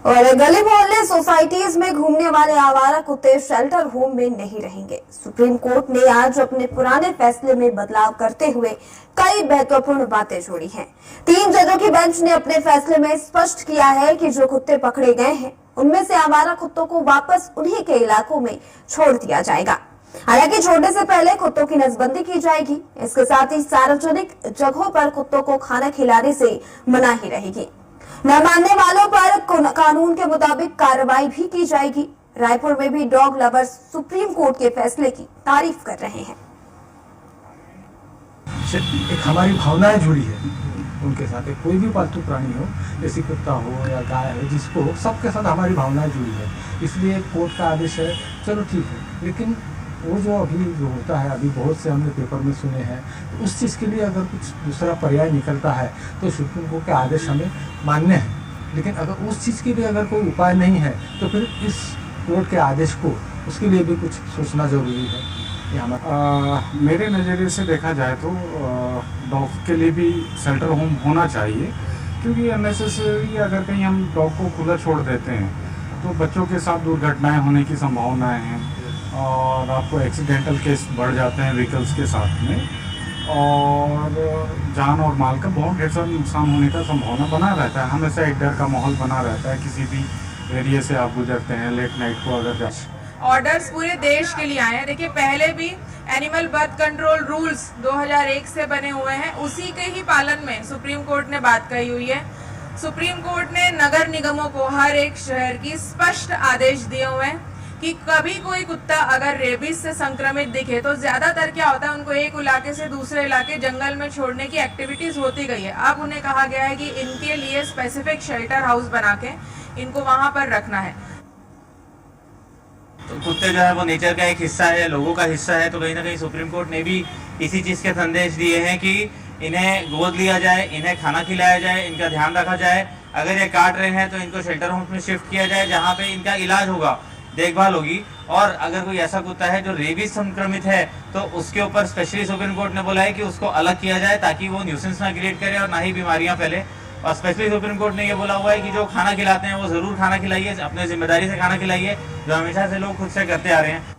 और गली मोहल्ले सोसाइटीज में घूमने वाले आवारा कुत्ते शेल्टर होम में नहीं रहेंगे। सुप्रीम कोर्ट ने आज अपने पुराने फैसले में बदलाव करते हुए कई महत्वपूर्ण बातें जोड़ी हैं। 3 जजों की बेंच ने अपने फैसले में स्पष्ट किया है कि जो कुत्ते पकड़े गए हैं उनमें से आवारा कुत्तों को वापस उन्हीं के इलाकों में छोड़ दिया जाएगा। हालांकि छोड़ने से पहले कुत्तों की नसबंदी की जाएगी। इसके साथ ही सार्वजनिक जगहों पर कुत्तों को खाना खिलाने से मनाही रहेगी। न मानने वालों पर कानून के मुताबिक कार्रवाई भी की जाएगी। रायपुर में भी डॉग लवर्स सुप्रीम कोर्ट के फैसले की तारीफ कर रहे हैं। एक हमारी भावनाएं जुड़ी है उनके साथ। कोई भी पालतू प्राणी हो, जैसे कुत्ता हो या गाय हो, जिसको हो, सबके साथ हमारी भावनाएं जुड़ी है। इसलिए कोर्ट का आदेश है, चलो ठीक है। लेकिन वो जो अभी जो होता है, अभी बहुत से हमने पेपर में सुने हैं, तो उस चीज़ के लिए अगर कुछ दूसरा पर्याय निकलता है तो सुप्रीम कोर्ट के आदेश हमें मान्य है। लेकिन अगर उस चीज़ के लिए अगर कोई उपाय नहीं है तो फिर इस कोर्ट के आदेश को, उसके लिए भी कुछ सोचना जरूरी है। मेरे नज़रिए से देखा जाए तो डॉग के लिए भी शेल्टर होम होना चाहिए, क्योंकि अननेसेसरी अगर कहीं हम डॉग को खुला छोड़ देते हैं तो बच्चों के साथ दुर्घटनाएं होने की संभावनाएं हैं और आपको एक्सीडेंटल केस बढ़ जाते हैं व्हीकल्स के साथ में, और जान और माल का बहुत ढेर सारा नुकसान होने का संभावना बना रहता है। हमेशा एक डर का माहौल बना रहता है किसी भी एरिया से आप गुजरते हैं लेट नाइट को अगर जा। ऑर्डर्स पूरे देश के लिए आए हैं। देखिए, पहले भी एनिमल बर्थ कंट्रोल रूल्स 2001 से बने हुए हैं, उसी के ही पालन में सुप्रीम कोर्ट ने बात कही हुई है। सुप्रीम कोर्ट ने नगर निगमों को हर एक शहर की स्पष्ट आदेश दिए हुए हैं कि कभी कोई कुत्ता अगर रेबीज से संक्रमित दिखे तो ज्यादातर क्या होता है, उनको एक इलाके से दूसरे इलाके जंगल में छोड़ने की एक्टिविटीज होती गई है। अब उन्हें कहा गया है कि इनके लिए स्पेसिफिक शेल्टर हाउस बना के इनको वहां पर रखना है। तो कुत्ते जो है वो नेचर का एक हिस्सा है, लोगों का हिस्सा है, तो कहीं ना कहीं सुप्रीम कोर्ट ने भी इसी चीज़ के संदेश दिए हैं कि इन्हें गोद लिया जाए, इन्हें खाना खिलाया जाए, इनका ध्यान रखा जाए। अगर ये काट रहे हैं तो इनको शेल्टर होम में शिफ्ट किया जाए, जहाँ पे इनका इलाज होगा, देखभाल होगी। और अगर कोई ऐसा कुत्ता है जो रेबीज संक्रमित है तो उसके ऊपर स्पेशली सुप्रीम कोर्ट ने बोला है कि उसको अलग किया जाए, ताकि वो न्यूसेंस ना क्रिएट करे और ना ही बीमारियां फैले। और स्पेशली सुप्रीम कोर्ट ने ये बोला हुआ है कि जो खाना खिलाते हैं वो जरूर खाना खिलाइए, अपने जिम्मेदारी से खाना खिलाइए, जो हमेशा से लोग खुद से करते आ रहे हैं।